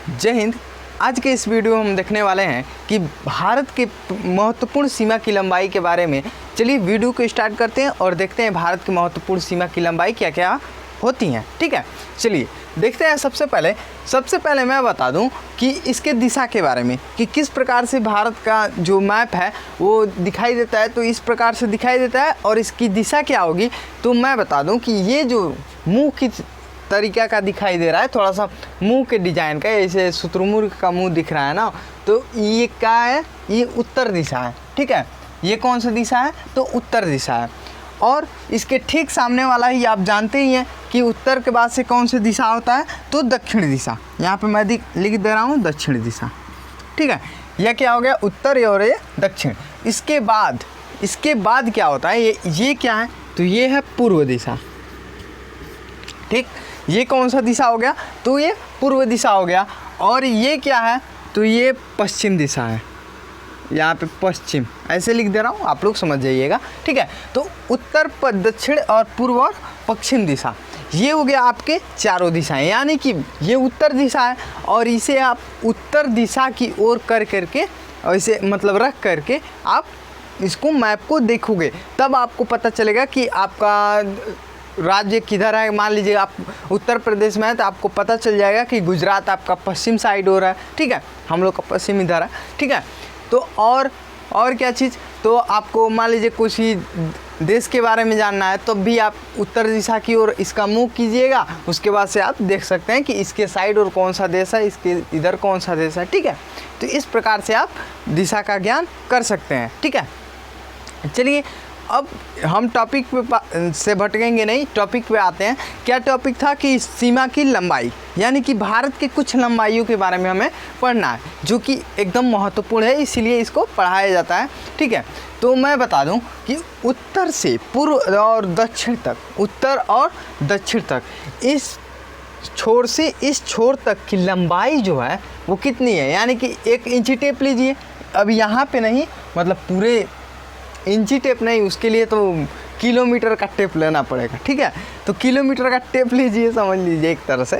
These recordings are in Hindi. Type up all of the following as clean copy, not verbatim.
जय हिंद। आज के इस वीडियो में हम देखने वाले हैं कि भारत के महत्वपूर्ण सीमा की लंबाई के बारे में। चलिए वीडियो को स्टार्ट करते हैं और देखते हैं भारत की महत्वपूर्ण सीमा की लंबाई क्या क्या होती हैं। ठीक है, चलिए देखते हैं। सबसे पहले मैं बता दूं कि इसके दिशा के बारे में कि किस प्रकार से भारत का जो मैप है वो दिखाई देता है। तो इस प्रकार से दिखाई देता है और इसकी दिशा क्या होगी तो मैं बता दूं कि ये जो मुँह की तरीका का दिखाई दे रहा है, थोड़ा सा मुंह के डिजाइन का, जैसे शुतुरमुर्ग का मुंह दिख रहा है ना, तो ये क्या है, ये उत्तर दिशा है। ठीक है, ये कौन सा दिशा है तो उत्तर दिशा है। और इसके ठीक सामने वाला ही आप जानते ही हैं कि उत्तर के बाद से कौन सी दिशा होता है तो दक्षिण दिशा। यहाँ पे मैं लिख दे रहा हूँ दक्षिण दिशा। ठीक है, यह क्या हो गया उत्तर और ये दक्षिण। इसके बाद क्या होता है, ये क्या है तो ये है पूर्व दिशा। ठीक, ये कौन सा दिशा हो गया तो ये पूर्व दिशा हो गया। और ये क्या है तो ये पश्चिम दिशा है। यहाँ पे पश्चिम ऐसे लिख दे रहा हूँ, आप लोग समझ जाइएगा। ठीक है, तो उत्तर दक्षिण और पूर्व और पश्चिम दिशा, ये हो गया आपके चारों दिशाएं। यानी कि ये उत्तर दिशा है और इसे आप उत्तर दिशा की ओर करके ऐसे मतलब रख करके आप इसको मैप को देखोगे, तब आपको पता चलेगा कि आपका राज्य किधर है। मान लीजिए आप उत्तर प्रदेश में है तो आपको पता चल जाएगा कि गुजरात आपका पश्चिम साइड हो रहा है। ठीक है, हम लोग का पश्चिम इधर है। ठीक है, तो और क्या चीज़, तो आपको मान लीजिए कुछ ही देश के बारे में जानना है तो भी आप उत्तर दिशा की ओर इसका मुंह कीजिएगा, उसके बाद से आप देख सकते हैं कि इसके साइड और कौन सा देश है, इसके इधर कौन सा देश है। ठीक है, तो इस प्रकार से आप दिशा का ज्ञान कर सकते हैं। ठीक है, चलिए अब हम टॉपिक पे से भटकेंगे नहीं, टॉपिक पे आते हैं। क्या टॉपिक था कि सीमा की लंबाई, यानी कि भारत के कुछ लंबाइयों के बारे में हमें पढ़ना है जो कि एकदम महत्वपूर्ण है, इसीलिए इसको पढ़ाया जाता है। ठीक है, तो मैं बता दूं कि उत्तर से पूर्व और दक्षिण तक, उत्तर और दक्षिण तक, इस छोर से इस छोर तक की लंबाई जो है वो कितनी है। यानी कि 1 इंची टेप लीजिए। अब यहाँ पे नहीं, मतलब पूरे इंची टेप नहीं, उसके लिए तो किलोमीटर का टेप लेना पड़ेगा। ठीक है, तो किलोमीटर का टेप लीजिए, समझ लीजिए एक तरह से,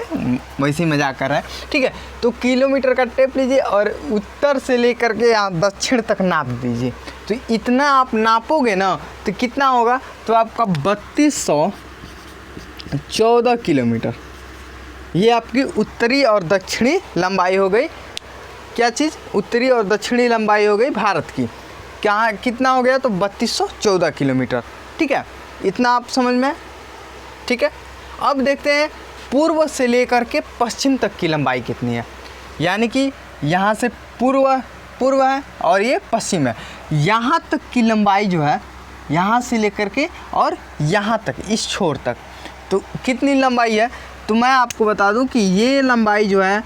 वैसे ही मजाक कर रहे हैं। ठीक है, तो किलोमीटर का टेप लीजिए और उत्तर से लेकर के आप दक्षिण तक नाप दीजिए। तो इतना आप नापोगे ना तो कितना होगा तो आपका 3214 किलोमीटर। ये आपकी उत्तरी और दक्षिणी लंबाई हो गई। क्या चीज़, उत्तरी और दक्षिणी लंबाई हो गई भारत की। क्या कितना हो गया तो 3214 किलोमीटर। ठीक है, इतना आप समझ में। ठीक है, अब देखते हैं पूर्व से लेकर के पश्चिम तक की लंबाई कितनी है। यानी कि यहाँ से पूर्व है और ये पश्चिम है। यहाँ तक की लंबाई जो है, यहाँ से लेकर के और यहाँ तक, इस छोर तक, तो कितनी लंबाई है तो मैं आपको बता दूं कि ये लंबाई जो है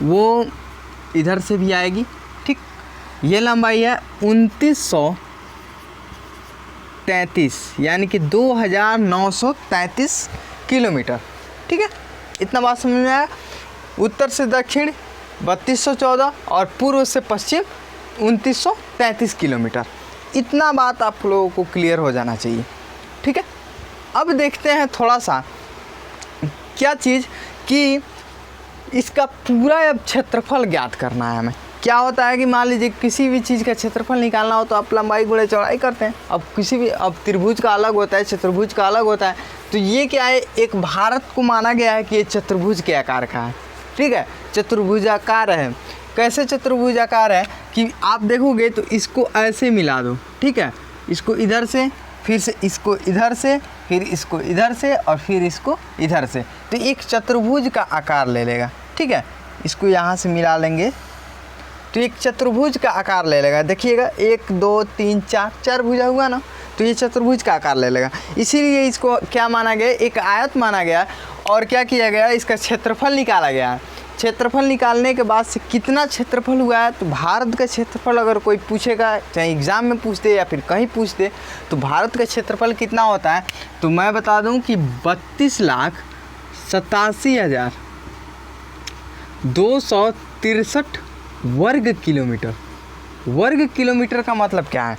वो इधर से भी आएगी। ठीक, ये लंबाई है 2933, यानी कि 2933 किलोमीटर। ठीक है, इतना बात समझ में आया। उत्तर से दक्षिण 3214 और पूर्व से पश्चिम 2933 किलोमीटर। इतना बात आप लोगों को क्लियर हो जाना चाहिए। ठीक है, अब देखते हैं थोड़ा सा क्या चीज़ कि इसका पूरा अब क्षेत्रफल ज्ञात करना है हमें। क्या होता है कि मान लीजिए किसी भी चीज़ का क्षेत्रफल निकालना हो तो आप लंबाई गुणे चौड़ाई करते हैं। अब अब त्रिभुज का अलग होता है, चतुर्भुज का अलग होता है। तो ये क्या है, एक भारत को माना गया है कि ये चतुर्भुज के आकार का है। ठीक है, चतुर्भुजाकार है। कैसे चतुर्भुजाकार है कि आप देखोगे तो इसको ऐसे मिला दो। ठीक है, इसको इधर से, फिर से इसको इधर से, फिर इसको इधर से और फिर इसको इधर से, तो एक चतुर्भुज का आकार ले लेगा। ठीक है, इसको यहाँ से मिला लेंगे तो एक चतुर्भुज का आकार ले लेगा। देखिएगा 1 2 3 4 भुजा हुआ ना, तो ये चतुर्भुज का आकार ले लेगा। इसीलिए इसको क्या माना गया, एक आयत माना गया। और क्या किया गया, इसका क्षेत्रफल निकाला गया। क्षेत्रफल निकालने के बाद से कितना क्षेत्रफल हुआ है तो भारत का क्षेत्रफल अगर कोई पूछेगा, चाहे एग्ज़ाम में पूछ दे या फिर कहीं पूछ दे, तो भारत का क्षेत्रफल कितना होता है तो मैं बता दूं कि 32,87,263 वर्ग किलोमीटर। वर्ग किलोमीटर का मतलब क्या है,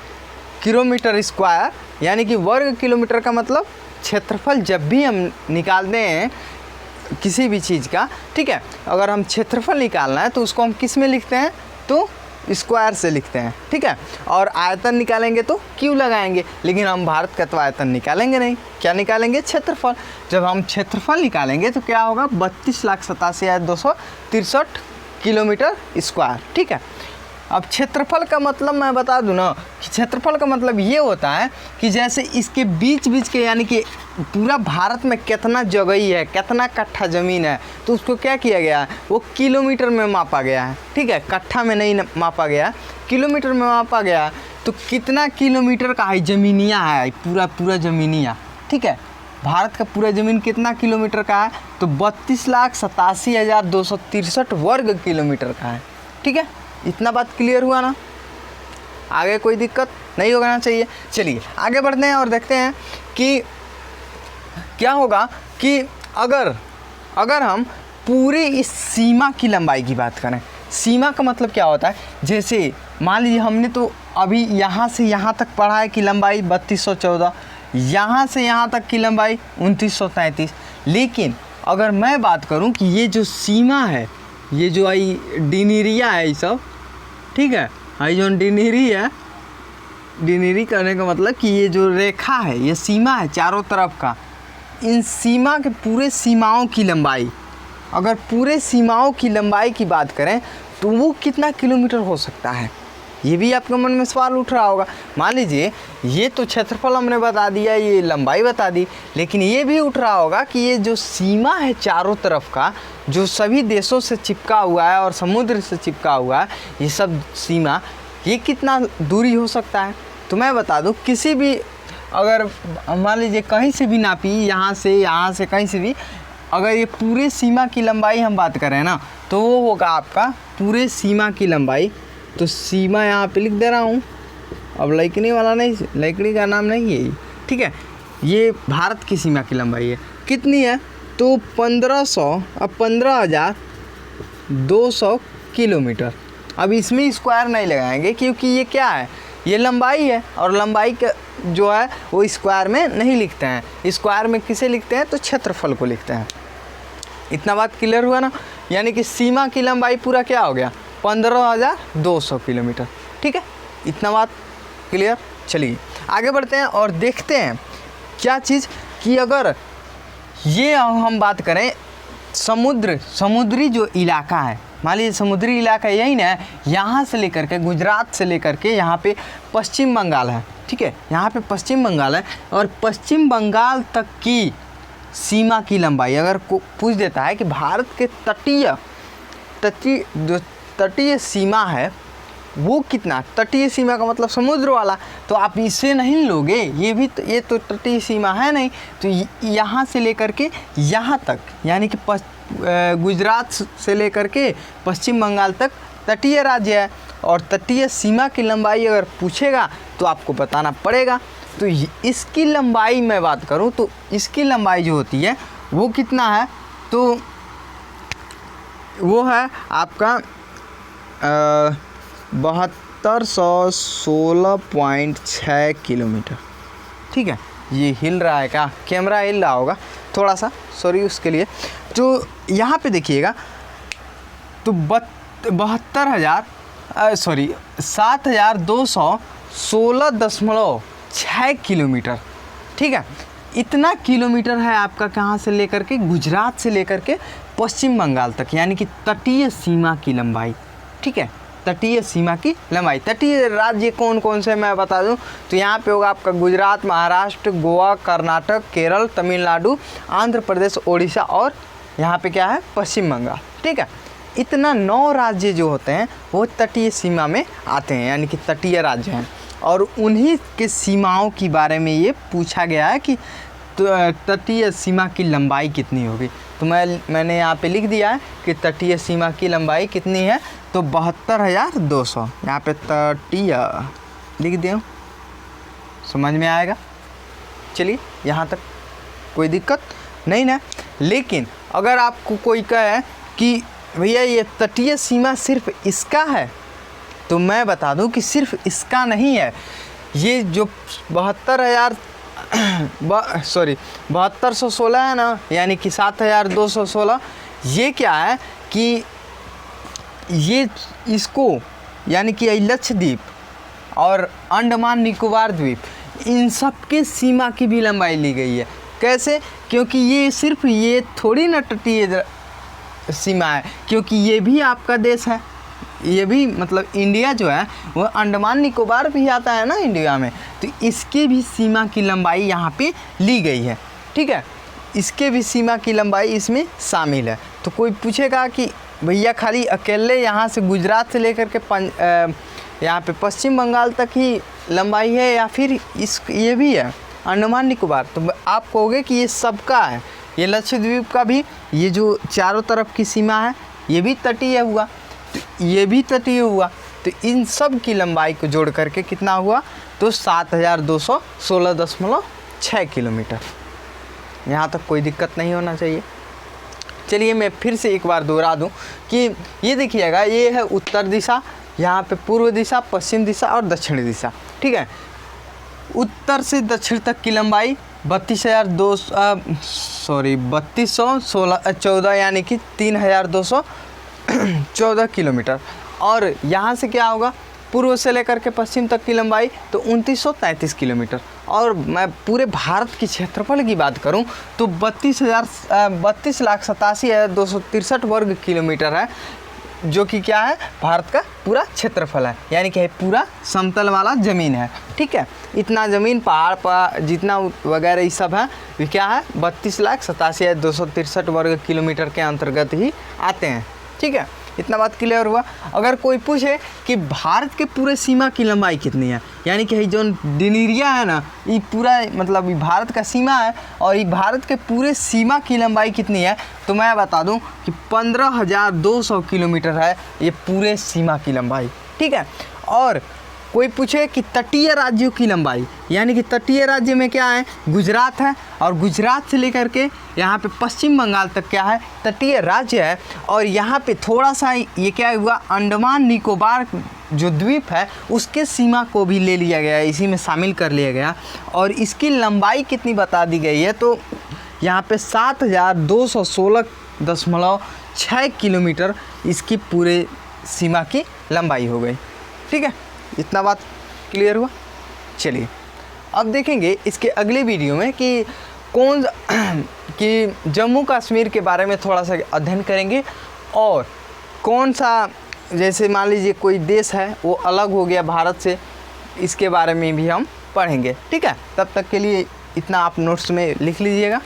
किलोमीटर स्क्वायर, यानी कि वर्ग किलोमीटर का मतलब क्षेत्रफल जब भी हम निकालते हैं किसी भी चीज़ का, ठीक है, अगर हम क्षेत्रफल निकालना है तो उसको हम किस में लिखते हैं, तो स्क्वायर से लिखते हैं, ठीक है। और आयतन निकालेंगे तो क्यों लगाएंगे, लेकिन हम भारत का तो आयतन निकालेंगे नहीं, क्या निकालेंगे, क्षेत्रफल। जब हम क्षेत्रफल निकालेंगे तो क्या होगा, 32,87,263 किलोमीटर स्क्वायर, ठीक है। अब क्षेत्रफल का मतलब मैं बता दूं ना कि क्षेत्रफल का मतलब ये होता है कि जैसे इसके बीच बीच के, यानी कि पूरा भारत में कितना जगह है, कितना कट्ठा ज़मीन है, तो उसको क्या किया गया है, वो किलोमीटर में मापा गया है, ठीक है, कट्ठा में नहीं मापा गया, किलोमीटर में मापा गया है। तो कितना किलोमीटर का है ज़मीनिया है, पूरा ज़मीनिया, ठीक है। भारत का पूरा ज़मीन कितना किलोमीटर का है, तो 32,87,263 वर्ग किलोमीटर का है, ठीक है। इतना बात क्लियर हुआ ना, आगे कोई दिक्कत नहीं होना चाहिए। चलिए आगे बढ़ते हैं और देखते हैं कि क्या होगा कि अगर हम पूरे इस सीमा की लंबाई की बात करें। सीमा का मतलब क्या होता है, जैसे मान लीजिए हमने तो अभी यहाँ से यहाँ तक पढ़ा है कि लंबाई 3214, यहाँ से यहाँ तक की लंबाई 2933, लेकिन अगर मैं बात करूँ कि ये जो सीमा है, ये जो आई डिनीरिया है, ये सब, ठीक है, आई जो डिनीरी है, डिनीरी करने का मतलब कि ये जो रेखा है, ये सीमा है चारों तरफ का, इन सीमा के पूरे सीमाओं की लंबाई, अगर पूरे सीमाओं की लंबाई की बात करें तो वो कितना किलोमीटर हो सकता है, ये भी आपके मन में सवाल उठ रहा होगा। मान लीजिए ये तो क्षेत्रफल हमने बता दिया, ये लंबाई बता दी, लेकिन ये भी उठ रहा होगा कि ये जो सीमा है चारों तरफ का, जो सभी देशों से चिपका हुआ है और समुद्र से चिपका हुआ है, ये सब सीमा, ये कितना दूरी हो सकता है। तो मैं बता दूं, किसी भी, अगर मान लीजिए कहीं से भी नापी, यहाँ से कहीं से भी, अगर ये पूरे सीमा की लंबाई हम बात करें ना, तो वो होगा आपका पूरे सीमा की लंबाई। तो सीमा यहाँ पे लिख दे रहा हूँ, अब लइकनी वाला नहीं, लइकनी का नाम नहीं है, ठीक है। ये भारत की सीमा की लंबाई है, कितनी है, तो 15,200 किलोमीटर। अब इसमें स्क्वायर नहीं लगाएंगे क्योंकि ये क्या है, ये लंबाई है, और लंबाई का जो है वो स्क्वायर में नहीं लिखते हैं। स्क्वायर में किसे लिखते हैं, तो क्षेत्रफल को लिखते हैं। इतना बात क्लियर हुआ ना, यानी कि सीमा की लंबाई पूरा क्या हो गया, 15,200 किलोमीटर, ठीक है। इतना बात क्लियर। चलिए आगे बढ़ते हैं और देखते हैं क्या चीज़ कि अगर ये हम बात करें समुद्री जो इलाका है, मान लीजिए समुद्री इलाका यही ना, यहाँ से लेकर के, गुजरात से लेकर के यहाँ पे पश्चिम बंगाल है, ठीक है, यहाँ पे पश्चिम बंगाल है, और पश्चिम बंगाल तक की सीमा की लंबाई अगर पूछ देता है कि भारत के तटीय सीमा है वो कितना, तटीय सीमा का मतलब समुद्र वाला, तो आप इसे नहीं लोगे, ये तो तटीय सीमा है नहीं, तो यहाँ से लेकर के यहाँ तक, यानी कि गुजरात से लेकर के पश्चिम बंगाल तक तटीय राज्य है, और तटीय सीमा की लंबाई अगर पूछेगा तो आपको बताना पड़ेगा। तो इसकी लंबाई मैं बात करूँ तो इसकी लंबाई जो होती है वो कितना है, तो वो है आपका 7216.6 किलोमीटर, ठीक है। ये हिल रहा है क्या, कैमरा हिल रहा होगा थोड़ा सा, सॉरी उसके लिए। तो यहाँ पे देखिएगा तो 7216.6 किलोमीटर, ठीक है। इतना किलोमीटर है आपका कहाँ से लेकर के, गुजरात से लेकर के पश्चिम बंगाल तक, यानी कि तटीय सीमा की लंबाई, ठीक है। तटीय सीमा की लंबाई, तटीय राज्य कौन कौन से मैं बता दूं, तो यहाँ पे होगा आपका गुजरात, महाराष्ट्र, गोवा, कर्नाटक, केरल, तमिलनाडु, आंध्र प्रदेश, ओडिशा, और यहाँ पे क्या है, पश्चिम बंगाल, ठीक है। इतना 9 राज्य जो होते हैं वो तटीय सीमा में आते हैं, यानी कि तटीय राज्य हैं, और उन्हीं के सीमाओं के बारे में ये पूछा गया है कि तटीय सीमा की लंबाई कितनी होगी। तो मैंने यहाँ पे लिख दिया है कि तटीय सीमा की लंबाई कितनी है, तो 72,200, यहाँ पे तटीय लिख दिया, समझ में आएगा। चलिए यहाँ तक कोई दिक्कत नहीं ना। लेकिन अगर आपको कोई कहे कि भैया ये तटीय सीमा सिर्फ इसका है, तो मैं बता दूं कि सिर्फ इसका नहीं है, ये जो 72,000 सॉरी 7216 है ना, यानी कि 7216। ये क्या है कि ये इसको यानी कि लक्षद्वीप और अंडमान निकोबार द्वीप इन सब के सीमा की भी लंबाई ली गई है। कैसे? क्योंकि ये सिर्फ ये थोड़ी ना तटीय सीमा है, क्योंकि ये भी आपका देश है, ये भी मतलब इंडिया जो है वो अंडमान निकोबार भी आता है ना इंडिया में, तो इसके भी सीमा की लंबाई यहाँ पे ली गई है। ठीक है, इसके भी सीमा की लंबाई इसमें शामिल है। तो कोई पूछेगा कि भैया खाली अकेले यहाँ से गुजरात से लेकर के यहाँ पे पश्चिम बंगाल तक ही लंबाई है या फिर ये भी है अंडमान निकोबार? तो आप कहोगे कि ये सबका है, ये लक्षद्वीप का भी, ये जो चारों तरफ की सीमा है ये भी तटीय हुआ, तो ये भी तटीय हुआ, तो इन सब की लंबाई को जोड़ करके कितना हुआ? तो 7216.6 किलोमीटर। यहाँ तक कोई दिक्कत नहीं होना चाहिए। चलिए मैं फिर से एक बार दोहरा दूँ कि ये देखिएगा, ये है उत्तर दिशा, यहाँ पे पूर्व दिशा, पश्चिम दिशा और दक्षिण दिशा। ठीक है, उत्तर से दक्षिण तक की लंबाई 3214 यानी कि 3214 किलोमीटर। और यहाँ से क्या होगा? पूर्व से लेकर के पश्चिम तक की लंबाई तो 2933 किलोमीटर। और मैं पूरे भारत की क्षेत्रफल की बात करूं तो 32,87,263 वर्ग किलोमीटर है, जो कि क्या है? भारत का पूरा क्षेत्रफल है, यानी कि पूरा समतल वाला ज़मीन है। ठीक है, इतना ज़मीन पहाड़ पर जितना वगैरह ये सब है, ये क्या है? 32,87,263 वर्ग किलोमीटर के अंतर्गत ही आते हैं। ठीक है, इतना बात क्लियर हुआ। अगर कोई पूछे कि भारत के पूरे सीमा की लंबाई कितनी है, यानी कि जो डिनीरिया है ना, ये पूरा मतलब ये भारत का सीमा है और ये भारत के पूरे सीमा की लंबाई कितनी है, तो मैं बता दूं कि 15,200 किलोमीटर है ये पूरे सीमा की लंबाई। ठीक है, और कोई पूछे कि तटीय राज्यों की लंबाई, यानी कि तटीय राज्य में क्या है? गुजरात है, और गुजरात से लेकर के यहाँ पे पश्चिम बंगाल तक क्या है? तटीय राज्य है। और यहाँ पे थोड़ा सा ये क्या हुआ? अंडमान निकोबार जो द्वीप है उसके सीमा को भी ले लिया गया, इसी में शामिल कर लिया गया। और इसकी लंबाई कितनी बता दी गई है? तो यहाँ पे 7216.6 किलोमीटर इसकी पूरे सीमा की लंबाई हो गई। ठीक है, इतना बात क्लियर हुआ। चलिए अब देखेंगे इसके अगले वीडियो में कि कि जम्मू कश्मीर के बारे में थोड़ा सा अध्ययन करेंगे, और कौन सा, जैसे मान लीजिए कोई देश है वो अलग हो गया भारत से, इसके बारे में भी हम पढ़ेंगे। ठीक है, तब तक के लिए इतना आप नोट्स में लिख लीजिएगा।